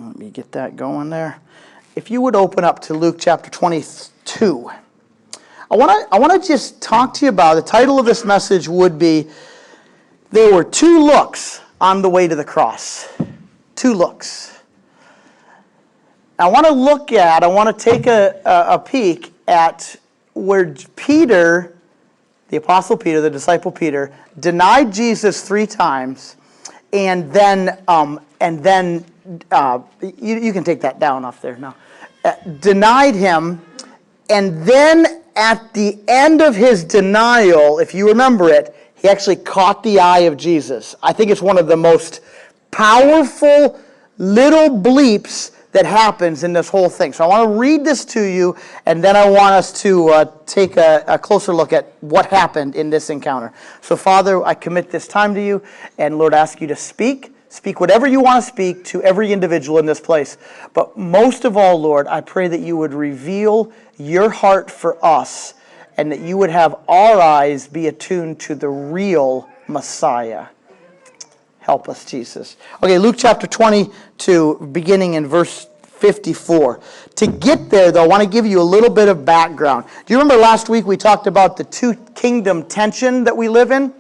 Let me get that going there. If you would open up to Luke chapter 22. I want to just talk to you about, the title of this message would be, there were two looks on the way to the cross. Two looks. I want to take a peek at where Peter, the Apostle Peter, the disciple Peter, denied Jesus 3 times, and then you can take that down off there now. Denied him, and then at the end of his denial, if you remember it, he actually caught the eye of Jesus. I think it's one of the most powerful little bleeps that happens in this whole thing. So I want to read this to you, and then I want us to take a closer look at what happened in this encounter. So Father, I commit this time to you, and Lord, I ask you to speak. Speak whatever you want to speak to every individual in this place. But most of all, Lord, I pray that you would reveal your heart for us, and that you would have our eyes be attuned to the real Messiah. Help us, Jesus. Okay, Luke chapter 22, beginning in verse 54. To get there, though, I want to give you a little bit of background. Do you remember last week we talked about the two-kingdom tension that we live in?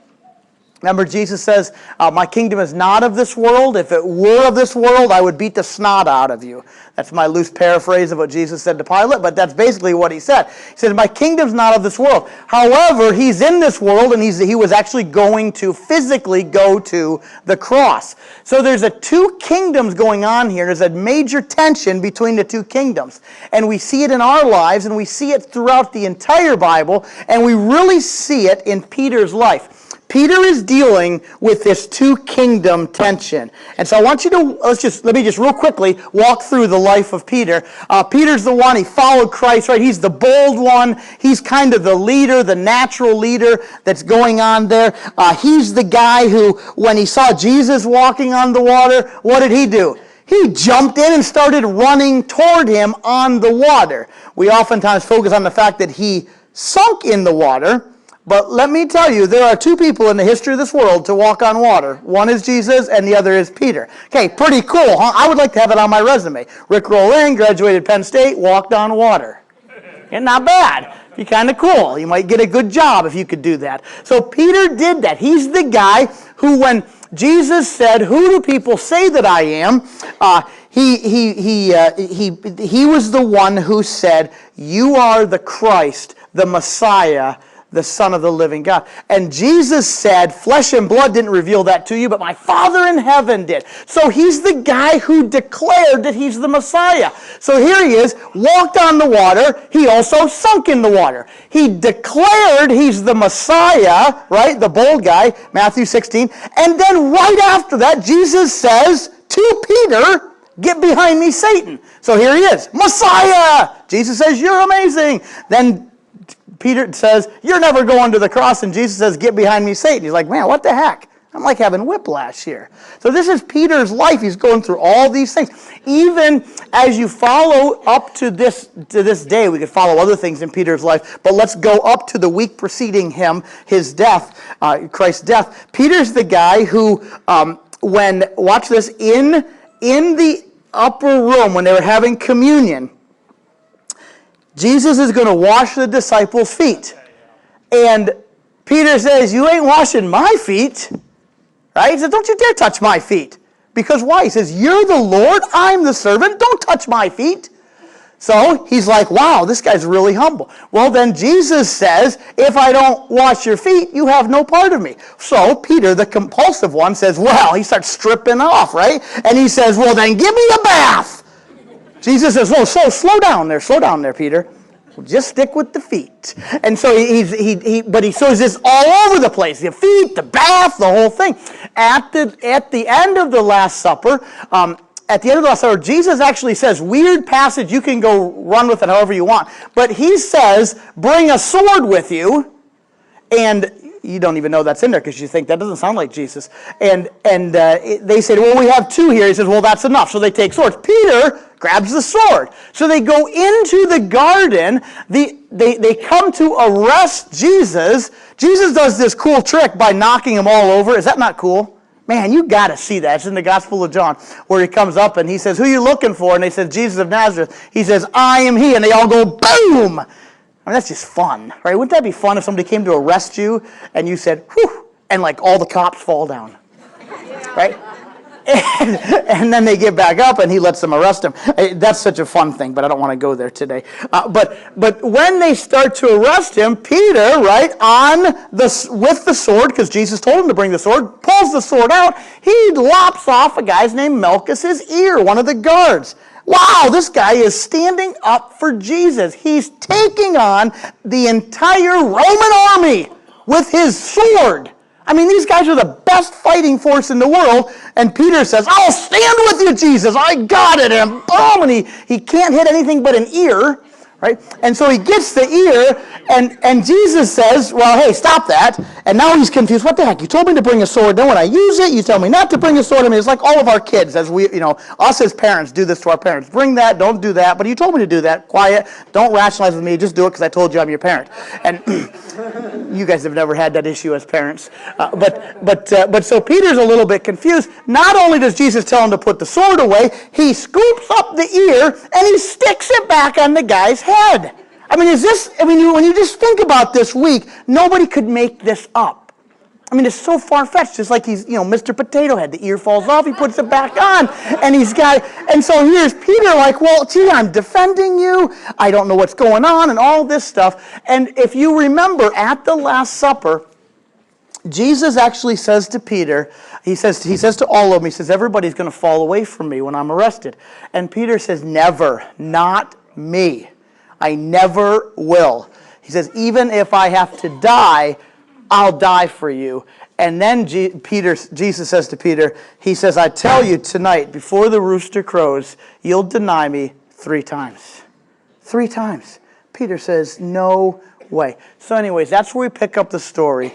Remember, Jesus says, my kingdom is not of this world. If it were of this world, I would beat the snot out of you. That's my loose paraphrase of what Jesus said to Pilate, but that's basically what he said. He said, my kingdom's not of this world. However, he's in this world, and he was actually going to physically go to the cross. So there's two kingdoms going on here. There's a major tension between the two kingdoms. And we see it in our lives, and we see it throughout the entire Bible, and we really see it in Peter's life. Peter is dealing with this two-kingdom tension. And so I want you to, let me just real quickly walk through the life of Peter. Peter's the one, he followed Christ, right? He's the bold one. He's kind of the leader, the natural leader that's going on there. He's the guy who, when he saw Jesus walking on the water, what did he do? He jumped in and started running toward him on the water. We oftentimes focus on the fact that he sunk in the water. But let me tell you, there are two people in the history of this world to walk on water. One is Jesus, and the other is Peter. Okay, pretty cool, huh? I would like to have it on my resume. Rick Rollin, graduated Penn State, walked on water. And not bad. Be kind of cool. You might get a good job if you could do that. So Peter did that. He's the guy who, when Jesus said, "Who do people say that I am?" He was the one who said, "You are the Christ, the Messiah, the Son of the living God." And Jesus said, flesh and blood didn't reveal that to you, but my Father in heaven did. So he's the guy who declared that he's the Messiah. So here he is, walked on the water. He also sunk in the water. He declared he's the Messiah, right? The bold guy, Matthew 16. And then right after that, Jesus says to Peter, "Get behind me, Satan." So here he is, Messiah. Jesus says, "You're amazing." Then Peter says, "You're never going to the cross." And Jesus says, "Get behind me, Satan." He's like, man, what the heck? I'm like having whiplash here. So this is Peter's life. He's going through all these things. Even as you follow up to this day, we could follow other things in Peter's life, but let's go up to the week preceding him, his death, Christ's death. Peter's the guy who, watch this, in the upper room when they were having communion, Jesus is going to wash the disciples' feet. And Peter says, "You ain't washing my feet." Right? He says, "Don't you dare touch my feet." Because why? He says, "You're the Lord, I'm the servant, don't touch my feet." So he's like, wow, this guy's really humble. Well, then Jesus says, "If I don't wash your feet, you have no part of me." So Peter, the compulsive one, says, well, he starts stripping off, right? And he says, "Well, then give me a bath." Jesus says, "Well, slow down there, Peter. Just stick with the feet." And so he shows this all over the place: the feet, the bath, the whole thing. At the end of the Last Supper, Jesus actually says, weird passage. You can go run with it however you want, but he says, "Bring a sword with you," and you don't even know that's in there because you think that doesn't sound like Jesus. And they said, "Well, we have two here." He says, "Well, that's enough." So they take swords. Peter grabs the sword. So they go into the garden. They come to arrest Jesus. Jesus does this cool trick by knocking them all over. Is that not cool? Man, you got to see that. It's in the Gospel of John, where he comes up and he says, who are you looking for? And they said, Jesus of Nazareth. He says, I am he. And they all go, boom. I mean, that's just fun, right? Wouldn't that be fun if somebody came to arrest you and you said, whew, and like all the cops fall down, right? And then they get back up and he lets them arrest him. That's such a fun thing, but I don't want to go there today. But when they start to arrest him, Peter, right, with the sword, because Jesus told him to bring the sword, pulls the sword out. He lops off a guy's named Malchus's ear, one of the guards. Wow, this guy is standing up for Jesus. He's taking on the entire Roman army with his sword. I mean, these guys are the best fighting force in the world, and Peter says, I'll stand with you, Jesus. I got it. And boom, and he can't hit anything but an ear, right? And so he gets the ear, and Jesus says, well, hey, stop that. And now he's confused. What the heck? You told me to bring a sword. Then when I use it, you tell me not to bring a sword. I mean, it's like all of our kids, as we, us as parents do this to our parents. Bring that, don't do that. But you told me to do that. Quiet. Don't rationalize with me. Just do it because I told you I'm your parent. And you guys have never had that issue as parents. But so Peter's a little bit confused. Not only does Jesus tell him to put the sword away, he scoops up the ear and he sticks it back on the guy's head. I mean, when you just think about this week, nobody could make this up. I mean, it's so far-fetched. Just like he's, Mr. Potato Head. The ear falls off, he puts it back on, and so here's Peter like, well, gee, I'm defending you. I don't know what's going on, and all this stuff. And if you remember, at the Last Supper, Jesus actually says to Peter, he says to all of them, he says, everybody's going to fall away from me when I'm arrested. And Peter says, never, not me. I never will. He says, even if I have to die, I'll die for you. And then Jesus says to Peter, he says, I tell you tonight, before the rooster crows, you'll deny me 3 times. 3 times. Peter says, no way. So anyways, that's where we pick up the story.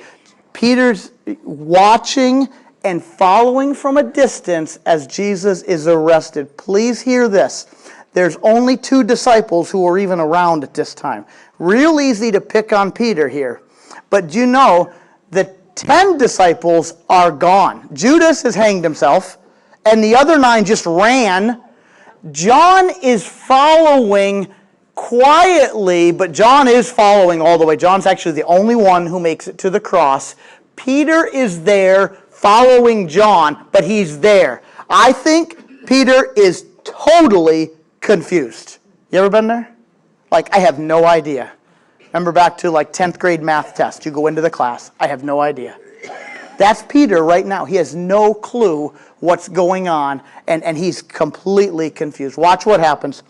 Peter's watching and following from a distance as Jesus is arrested. Please hear this. There's only 2 disciples who are even around at this time. Real easy to pick on Peter here. But you know the 10 disciples are gone. Judas has hanged himself, and the other 9 just ran. John is following quietly, but John is following all the way. John's actually the only one who makes it to the cross. Peter is there following John, but he's there. I think Peter is totally confused. You ever been there? Like, I have no idea. Remember back to like 10th grade math test. You go into the class. I have no idea. That's Peter right now. He has no clue what's going on, and he's completely confused. Watch what happens.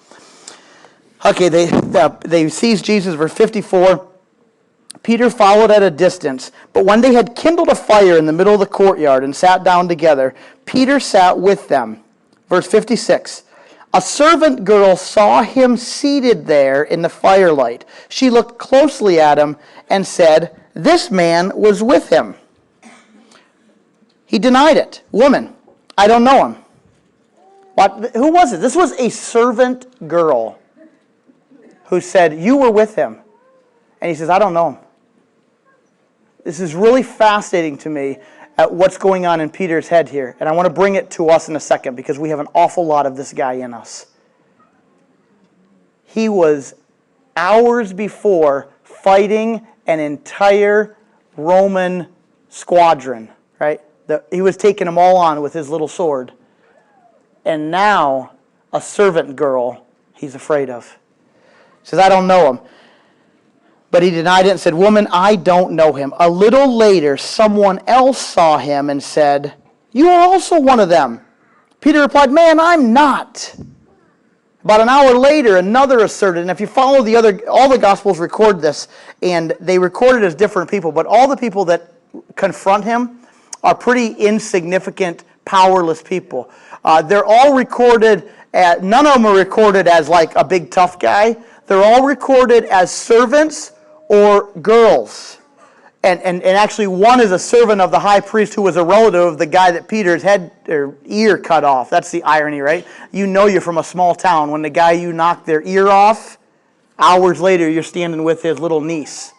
Okay, they seize Jesus, verse 54. Peter followed at a distance, but when they had kindled a fire in the middle of the courtyard and sat down together, Peter sat with them. Verse 56. A servant girl saw him seated there in the firelight. She looked closely at him and said, this man was with him. He denied it. Woman, I don't know him. What? Who was it? This was a servant girl who said, you were with him. And he says, I don't know him. This is really fascinating to me at what's going on in Peter's head here. And I want to bring it to us in a second because we have an awful lot of this guy in us. He was hours before fighting an entire Roman squadron, right? He was taking them all on with his little sword. And now a servant girl he's afraid of. He says, I don't know him. But he denied it and said, woman, I don't know him. A little later, someone else saw him and said, you are also one of them. Peter replied, man, I'm not. About an hour later, another asserted, and if you follow all the Gospels record this, and they record it as different people, but all the people that confront him are pretty insignificant, powerless people. They're all recorded, none of them are recorded as like a big tough guy. They're all recorded as servants or girls. And actually one is a servant of the high priest who was a relative of the guy that Peter's head or ear cut off. That's the irony, right? You know you're from a small town when the guy you knocked their ear off, hours later you're standing with his little niece.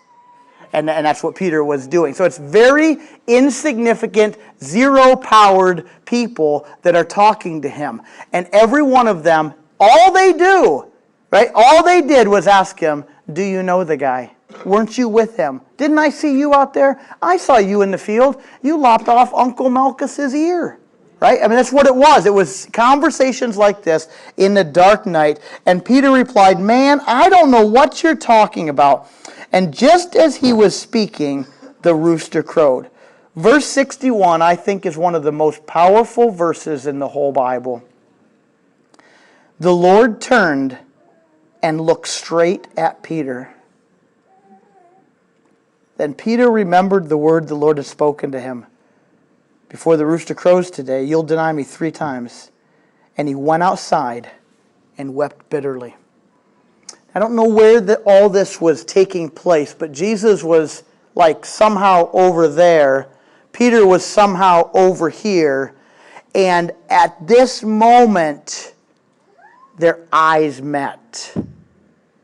And that's what Peter was doing. So it's very insignificant, zero-powered people that are talking to him. And every one of them, all they do, right? All they did was ask him, do you know the guy? Weren't you with him? Didn't I see you out there? I saw you in the field. You lopped off Uncle Malchus's ear. Right? I mean, that's what it was. It was conversations like this in the dark night. And Peter replied, man, I don't know what you're talking about. And just as he was speaking, the rooster crowed. Verse 61, I think, is one of the most powerful verses in the whole Bible. The Lord turned and looked straight at Peter. Then Peter remembered the word the Lord had spoken to him. Before the rooster crows today, you'll deny me 3 times. And he went outside and wept bitterly. I don't know where all this was taking place, but Jesus was like somehow over there. Peter was somehow over here. And at this moment, their eyes met.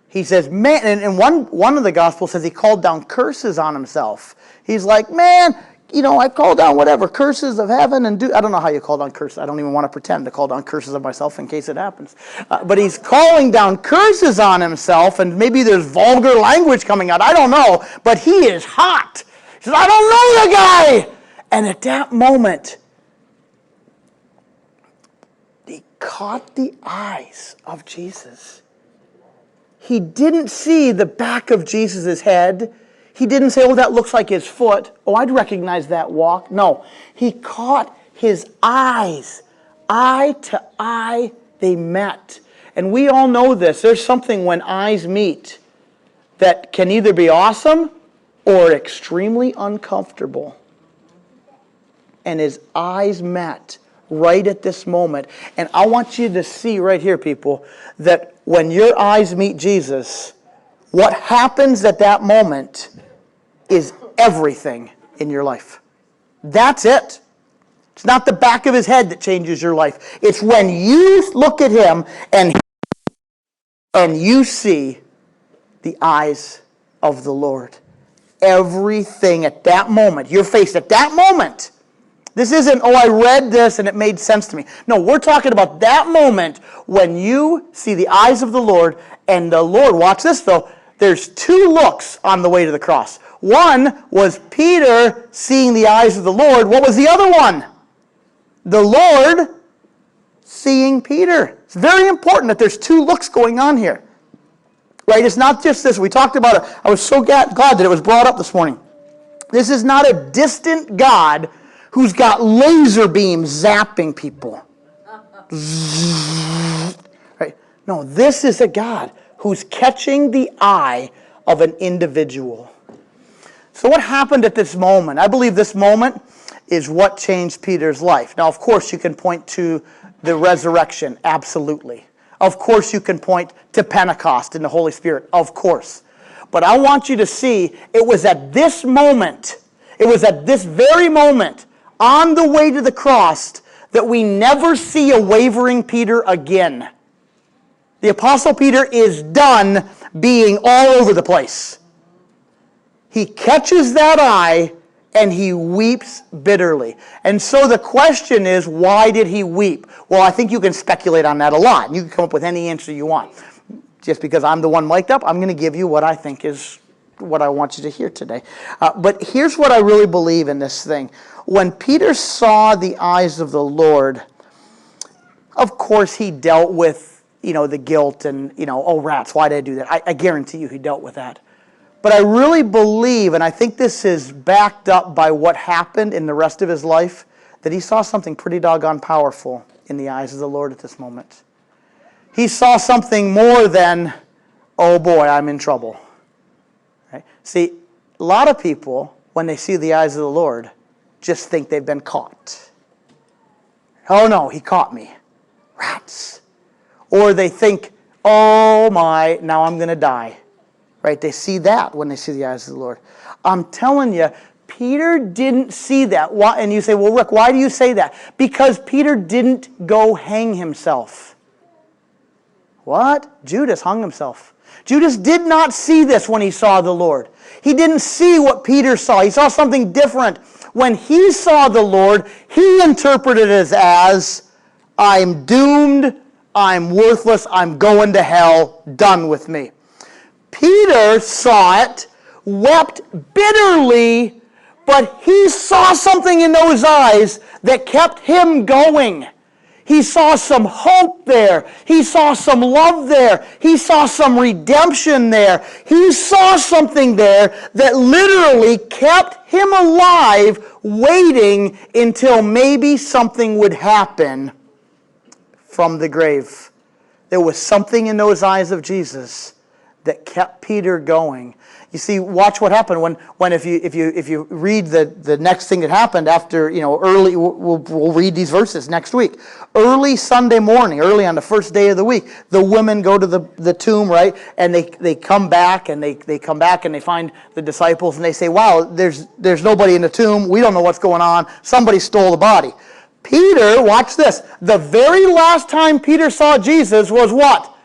He says, man, and one of the Gospels says he called down curses on himself. He's like, man, I call down whatever, curses of heaven and I don't know how you call down curses. I don't even want to pretend to call down curses of myself in case it happens. But he's calling down curses on himself, and maybe there's vulgar language coming out. I don't know. But he is hot. He says, I don't know the guy. And at that moment, he caught the eyes of Jesus. He didn't see the back of Jesus' head. He didn't say, oh, that looks like his foot. Oh, I'd recognize that walk. No, he caught his eyes. Eye to eye, they met. And we all know this. There's something when eyes meet that can either be awesome or extremely uncomfortable. And his eyes met right at this moment. And I want you to see right here, people, that when your eyes meet Jesus, what happens at that moment is everything in your life. That's it. It's not the back of his head that changes your life. It's when you look at him and you see the eyes of the Lord. Everything at that moment, you're faced at that moment. This isn't, oh, I read this and it made sense to me. No, we're talking about that moment when you see the eyes of the Lord, and the Lord, watch this though, there's 2 looks on the way to the cross. One was Peter seeing the eyes of the Lord. What was the other one? The Lord seeing Peter. It's very important that there's 2 looks going on here. Right? It's not just this. We talked about it. I was so glad that it was brought up this morning. This is not a distant God who's got laser beams zapping people. Right? No, this is a God who's catching the eye of an individual. So what happened at this moment? I believe this moment is what changed Peter's life. Now, of course, you can point to the resurrection, absolutely. Of course, you can point to Pentecost and the Holy Spirit, of course. But I want you to see, it was at this moment, it was at this very moment, on the way to the cross, that we never see a wavering Peter again. The Apostle Peter is done being all over the place. He catches that eye and he weeps bitterly. And so the question is, why did he weep? Well, I think you can speculate on that a lot. You can come up with any answer you want. Just because I'm the one mic'd up, I'm going to give you what I think is what I want you to hear today. But here's what I really believe in this thing. When Peter saw the eyes of the Lord, of course he dealt with, the guilt and, oh rats, why did I do that? I guarantee you he dealt with that. But I really believe, and I think this is backed up by what happened in the rest of his life, that he saw something pretty doggone powerful in the eyes of the Lord at this moment. He saw something more than, oh boy, I'm in trouble. Right? See, a lot of people, when they see the eyes of the Lord, just think they've been caught. Oh no, he caught me. Rats. Or they think, oh my, now I'm going to die. Right? They see that when they see the eyes of the Lord. I'm telling you, Peter didn't see that. Why? And you say, well, Rick, why do you say that? Because Peter didn't go hang himself. What? Judas hung himself. Judas did not see this when he saw the Lord. He didn't see what Peter saw. He saw something different. When he saw the Lord, he interpreted it as, I'm doomed, I'm worthless, I'm going to hell, done with me. Peter saw it, wept bitterly, but he saw something in those eyes that kept him going. He saw some hope there. He saw some love there. He saw some redemption there. He saw something there that literally kept him alive, waiting until maybe something would happen from the grave. There was something in those eyes of Jesus that kept Peter going. You see, watch what happened when if you read the next thing that happened after, early, we'll read these verses next week. Early Sunday morning, early on the first day of the week, the women go to the tomb, right? And they come back and they come back and they find the disciples and they say, wow, there's nobody in the tomb. We don't know what's going on. Somebody stole the body. Peter, watch this. The very last time Peter saw Jesus was what?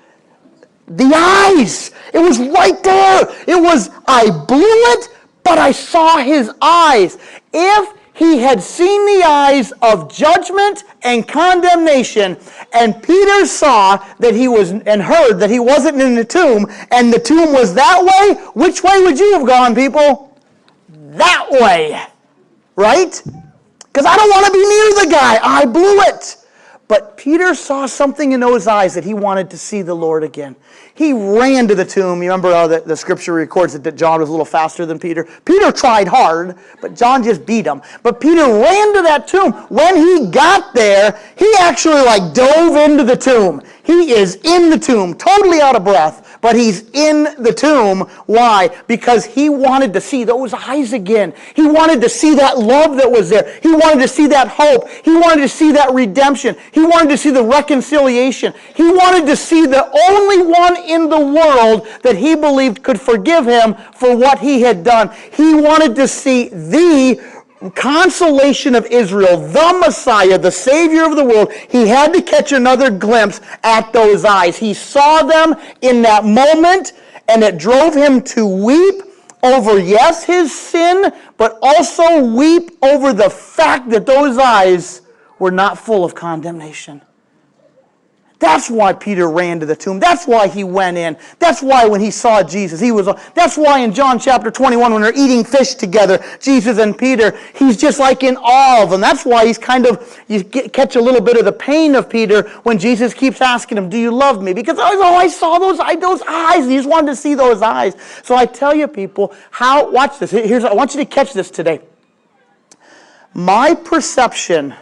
The eyes. It was right there. It was, I blew it, but I saw his eyes. If he had seen the eyes of judgment and condemnation, and Peter saw that he was, and heard that he wasn't in the tomb, and the tomb was that way, which way would you have gone, people? That way. Right? Because I don't want to be near the guy. I blew it. But Peter saw something in those eyes that he wanted to see the Lord again. He ran to the tomb. You remember how the scripture records that John was a little faster than Peter? Peter tried hard, but John just beat him. But Peter ran to that tomb. When he got there, he actually dove into the tomb. He is in the tomb, totally out of breath, but he's in the tomb. Why? Because he wanted to see those eyes again. He wanted to see that love that was there. He wanted to see that hope. He wanted to see that redemption. He wanted to see the reconciliation. He wanted to see the only one in the world that he believed could forgive him for what he had done. He wanted to see the consolation of Israel, the Messiah, the Savior of the world. He had to catch another glimpse at those eyes. He saw them in that moment, and it drove him to weep over, yes, his sin, but also weep over the fact that those eyes were not full of condemnation. That's why Peter ran to the tomb. That's why he went in. That's why when he saw Jesus, that's why in John chapter 21, when they're eating fish together, Jesus and Peter, he's just in awe of them. That's why he's catch a little bit of the pain of Peter when Jesus keeps asking him, do you love me? Because, I saw those eyes. He just wanted to see those eyes. So I tell you, people, watch this. I want you to catch this today. My perception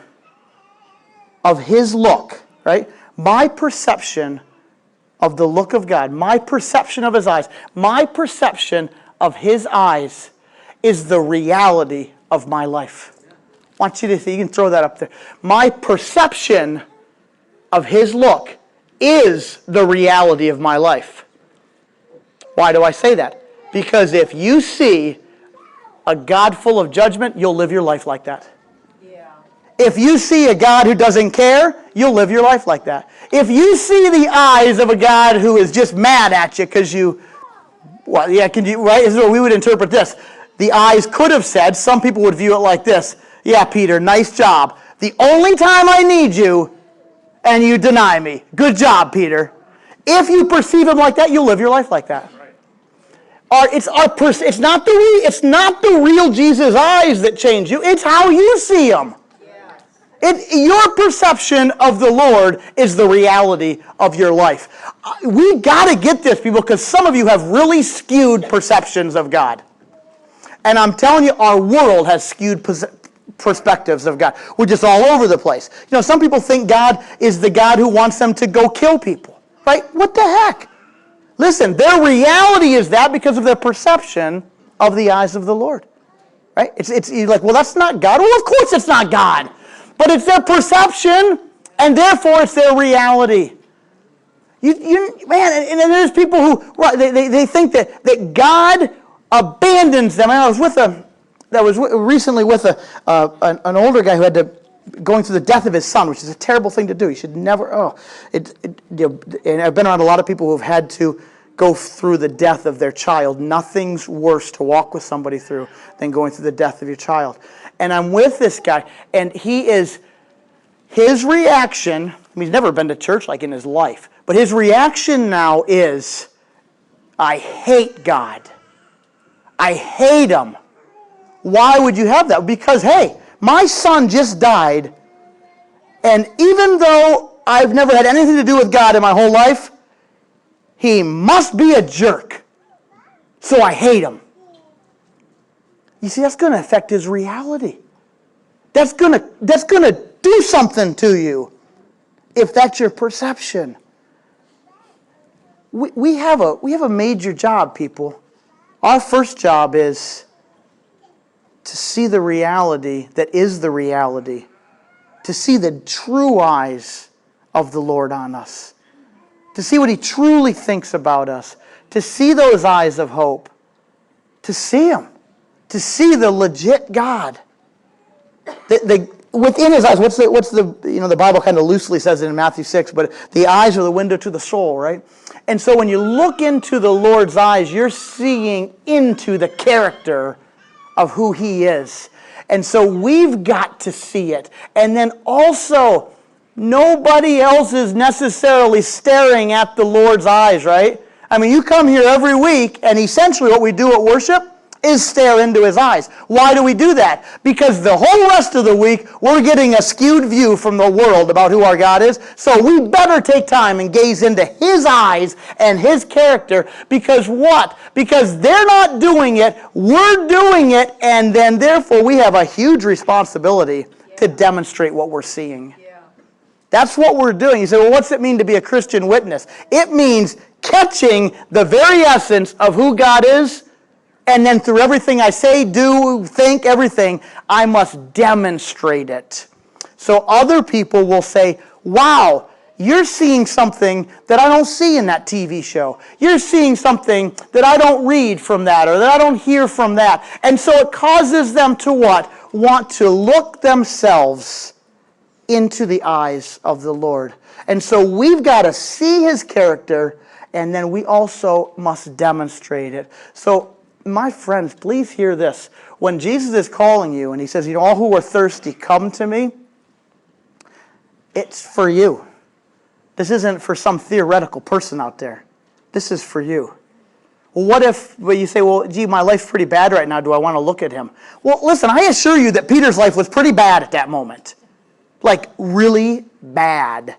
of his look, right? My perception of the look of God, my perception of his eyes, my perception of his eyes is the reality of my life. I want you to see, you can throw that up there. My perception of his look is the reality of my life. Why do I say that? Because if you see a God full of judgment, you'll live your life like that. If you see a God who doesn't care, you'll live your life like that. If you see the eyes of a God who is just mad at you because right? This is what we would interpret this. The eyes could have said, some people would view it like this. Yeah, Peter, nice job. The only time I need you, and you deny me. Good job, Peter. If you perceive him like that, you'll live your life like that. It's not the real Jesus eyes that change you. It's how you see him. Your perception of the Lord is the reality of your life. We got to get this, people, because some of you have really skewed perceptions of God. And I'm telling you, our world has skewed perspectives of God. We're just all over the place. Some people think God is the God who wants them to go kill people. Right? What the heck? Listen, their reality is that because of their perception of the eyes of the Lord. Right? It's like, well, that's not God. Well, of course it's not God. But it's their perception, and therefore it's their reality. Man, and there's people who they think that God abandons them. I was recently with an older guy who had going through the death of his son, which is a terrible thing to do. You should never. And I've been around a lot of people who have had to go through the death of their child. Nothing's worse to walk with somebody through than going through the death of your child. And I'm with this guy, and his reaction, he's never been to church like in his life, but his reaction now is, I hate God. I hate him. Why would you have that? Because, hey, my son just died, and even though I've never had anything to do with God in my whole life, he must be a jerk. So I hate him. You see, that's going to affect his reality. That's going to do something to you if that's your perception. We have a major job, people. Our first job is to see the reality that is the reality, to see the true eyes of the Lord on us, to see what he truly thinks about us, to see those eyes of hope, to see him, to see the legit God. Within his eyes, what's the Bible kind of loosely says it in Matthew 6, but the eyes are the window to the soul, right? And so when you look into the Lord's eyes, you're seeing into the character of who he is. And so we've got to see it. And then also, nobody else is necessarily staring at the Lord's eyes, right? I mean, you come here every week, and essentially what we do at worship is stare into his eyes. Why do we do that? Because the whole rest of the week, we're getting a skewed view from the world about who our God is. So we better take time and gaze into his eyes and his character. Because what? Because they're not doing it, we're doing it, and then therefore we have a huge responsibility to demonstrate what we're seeing. That's what we're doing. You say, well, what's it mean to be a Christian witness? It means catching the very essence of who God is, and then through everything I say, do, think, everything, I must demonstrate it. So other people will say, wow, you're seeing something that I don't see in that TV show. You're seeing something that I don't read from that, or that I don't hear from that. And so it causes them to what? Want to look themselves into the eyes of the Lord. And so we've got to see his character, and then we also must demonstrate it. So, my friends, please hear this. When Jesus is calling you and he says, all who are thirsty, come to me, it's for you. This isn't for some theoretical person out there. This is for you. Well, what if you say, well, gee, my life's pretty bad right now. Do I want to look at him? Well, listen, I assure you that Peter's life was pretty bad at that moment. Like, really bad.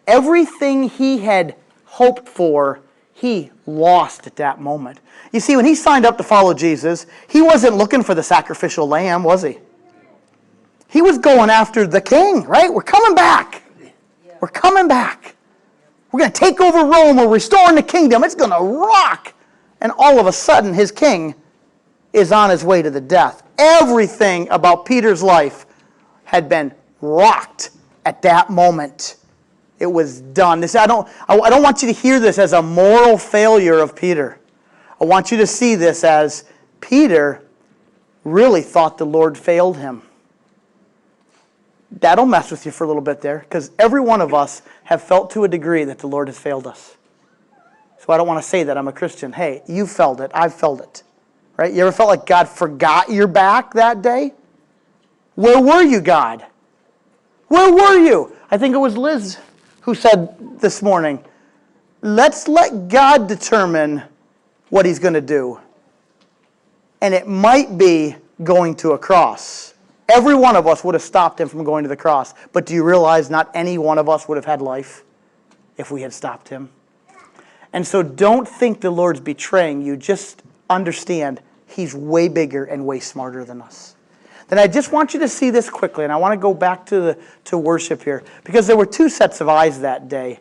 Everything he had hoped for, he lost at that moment. You see, when he signed up to follow Jesus, he wasn't looking for the sacrificial lamb, was he? He was going after the king, right? We're coming back. We're coming back. We're going to take over Rome. We're restoring the kingdom. It's going to rock. And all of a sudden, his king is on his way to the death. Everything about Peter's life had been rocked at that moment. It was done. I don't want you to hear this as a moral failure of Peter. I want you to see this as Peter really thought the Lord failed him. That'll mess with you for a little bit there, because every one of us have felt to a degree that the Lord has failed us. So I don't want to say that I'm a Christian. Hey, you felt it. I've felt it. Right? You ever felt like God forgot your back that day? Where were you, God? Where were you? I think it was Liz who said this morning, let's let God determine what he's going to do. And it might be going to a cross. Every one of us would have stopped him from going to the cross. But do you realize not any one of us would have had life if we had stopped him? And so don't think the Lord's betraying you. Just understand he's way bigger and way smarter than us. Then I just want you to see this quickly, and I want to go back to worship here, because there were two sets of eyes that day.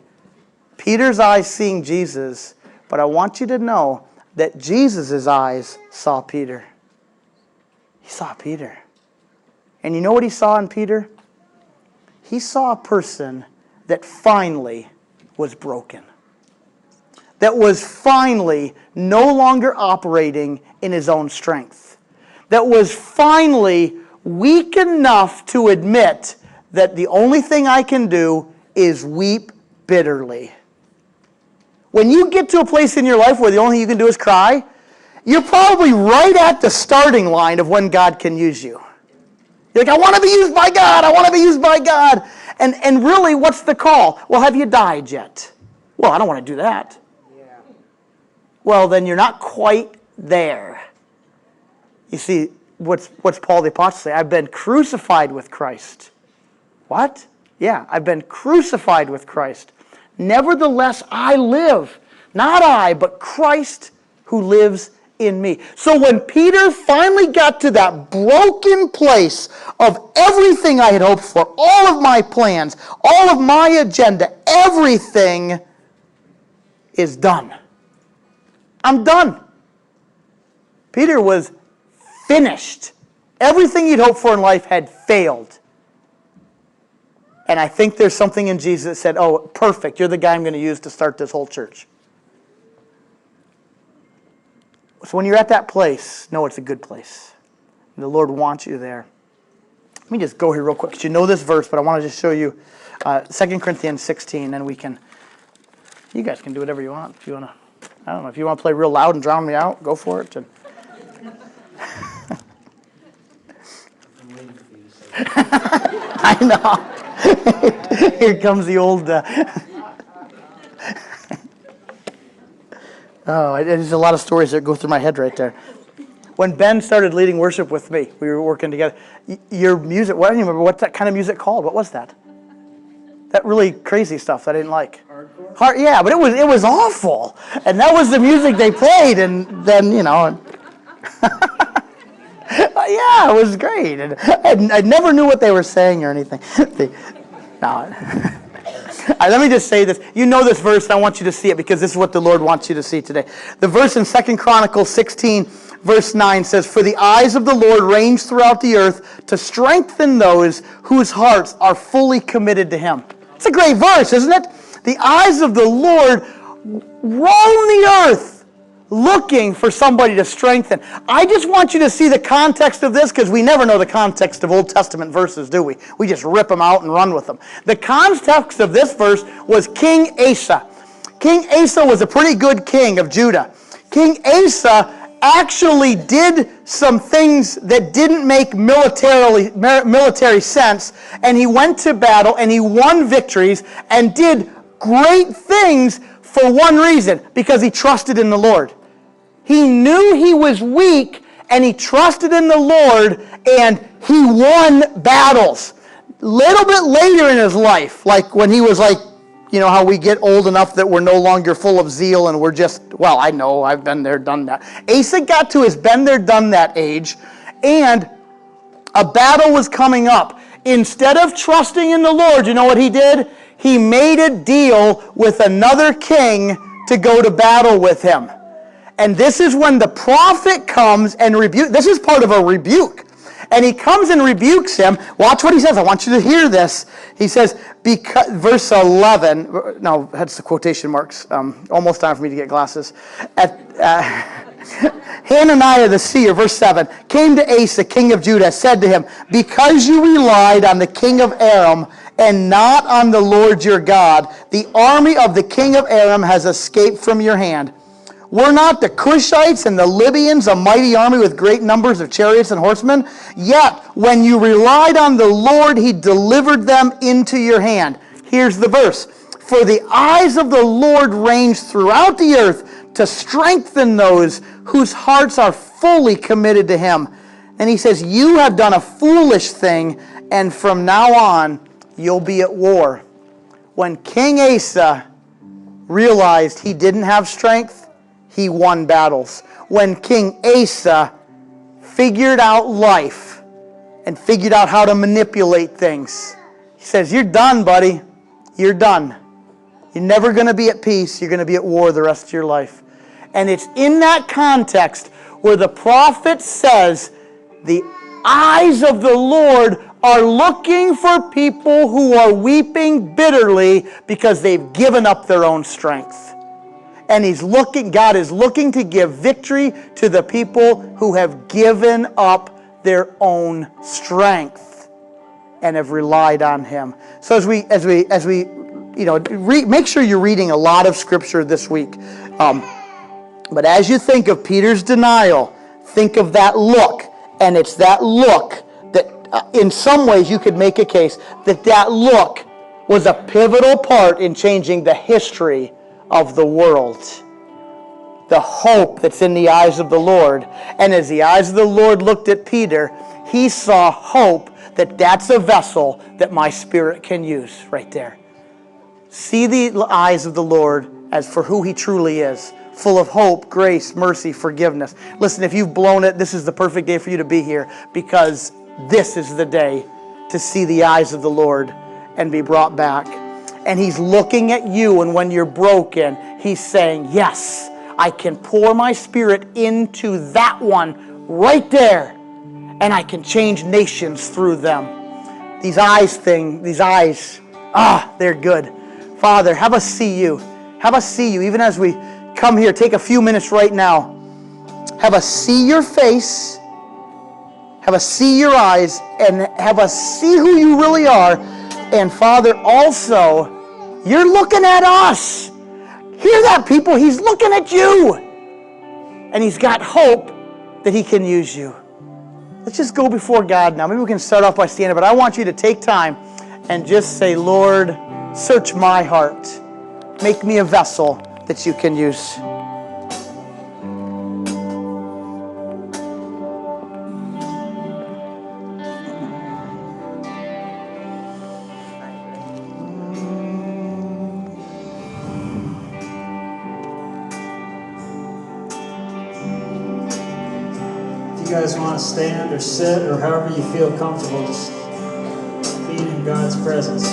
Peter's eyes seeing Jesus, but I want you to know that Jesus' eyes saw Peter. He saw Peter. And you know what he saw in Peter? He saw a person that finally was broken. That was finally no longer operating in his own strength. That was finally weak enough to admit that the only thing I can do is weep bitterly. When you get to a place in your life where the only thing you can do is cry, you're probably right at the starting line of when God can use you. You're like, I want to be used by God. I want to be used by God. And really, what's the call? Well, have you died yet? Well, I don't want to do that. Yeah. Well, then you're not quite there. You see, what's Paul the Apostle say? I've been crucified with Christ. What? Yeah, I've been crucified with Christ. Nevertheless, I live. Not I, but Christ who lives in me. So when Peter finally got to that broken place of everything I had hoped for, all of my plans, all of my agenda, everything is done. I'm done. Peter was finished. Everything he'd hoped for in life had failed. And I think there's something in Jesus that said, oh, perfect, you're the guy I'm going to use to start this whole church. So when you're at that place, know it's a good place. The Lord wants you there. Let me just go here real quick, because you know this verse, but I want to just show you 2 Corinthians 16, and you guys can do whatever you want. If you want to, I don't know, if you want to play real loud and drown me out, go for it. I know. Here comes the old... Oh, there's a lot of stories that go through my head right there. When Ben started leading worship with me, we were working together. Your music, I don't even remember what's that kind of music called. What was that? That really crazy stuff that I didn't like. Hardcore? Yeah, but it was awful. And that was the music they played, and then, yeah, it was great. And I never knew what they were saying or anything. No. Let me just say this. You know this verse, and I want you to see it because this is what the Lord wants you to see today. The verse in 2 Chronicles 16, verse 9 says, "For the eyes of the Lord range throughout the earth to strengthen those whose hearts are fully committed to Him." It's a great verse, isn't it? The eyes of the Lord roam the earth looking for somebody to strengthen. I just want you to see the context of this, because we never know the context of Old Testament verses, do we? We just rip them out and run with them. The context of this verse was King Asa. King Asa was a pretty good king of Judah. King Asa actually did some things that didn't make military sense, and he went to battle and he won victories and did great things for one reason: because he trusted in the Lord. He knew he was weak, and he trusted in the Lord, and he won battles. Little bit later in his life, like when he was like, how we get old enough that we're no longer full of zeal and we're just, well, I know, I've been there, done that. Asa got to his been there, done that age, and a battle was coming up. Instead of trusting in the Lord, you know what he did? He made a deal with another king to go to battle with him. And this is when the prophet comes and rebukes. This is part of a rebuke. And he comes and rebukes him. Watch what he says. I want you to hear this. He says, verse 11. No, that's the quotation marks. Almost time for me to get glasses. Hananiah the seer, verse 7, came to Asa, king of Judah, said to him, "Because you relied on the king of Aram and not on the Lord your God, the army of the king of Aram has escaped from your hand. Were not the Cushites and the Libyans a mighty army with great numbers of chariots and horsemen? Yet, when you relied on the Lord, He delivered them into your hand." Here's the verse. "For the eyes of the Lord range throughout the earth to strengthen those whose hearts are fully committed to Him." And he says, "You have done a foolish thing, and from now on, you'll be at war." When King Asa realized he didn't have strength, he won battles. When King Asa figured out life and figured out how to manipulate things, he says, "You're done, buddy. You're done. You're never going to be at peace. You're going to be at war the rest of your life." And it's in that context where the prophet says, the eyes of the Lord are looking for people who are weeping bitterly because they've given up their own strength. And God is looking to give victory to the people who have given up their own strength and have relied on Him. So as we make sure you're reading a lot of Scripture this week. But as you think of Peter's denial, think of that look. And it's that look that, in some ways, you could make a case that look was a pivotal part in changing the history of the world. The hope that's in the eyes of the Lord. And as the eyes of the Lord looked at Peter, he saw hope that that's a vessel that my Spirit can use right there. See the eyes of the Lord as for who He truly is, full of hope, grace, mercy, forgiveness. Listen, if you've blown it, this is the perfect day for you to be here, because this is the day to see the eyes of the Lord and be brought back. And He's looking at you, and when you're broken, He's saying, yes, I can pour my Spirit into that one right there, and I can change nations through them. These eyes, they're good. Father, have us see You. Have us see You, even as we come here. Take a few minutes right now. Have us see Your face. Have us see Your eyes, and have us see who You really are. And Father, also, You're looking at us. Hear that, people? He's looking at you. And He's got hope that He can use you. Let's just go before God now. Maybe we can start off by standing, but I want you to take time and just say, Lord, search my heart. Make me a vessel that You can use. You guys want to stand or sit or however you feel comfortable, just being in God's presence.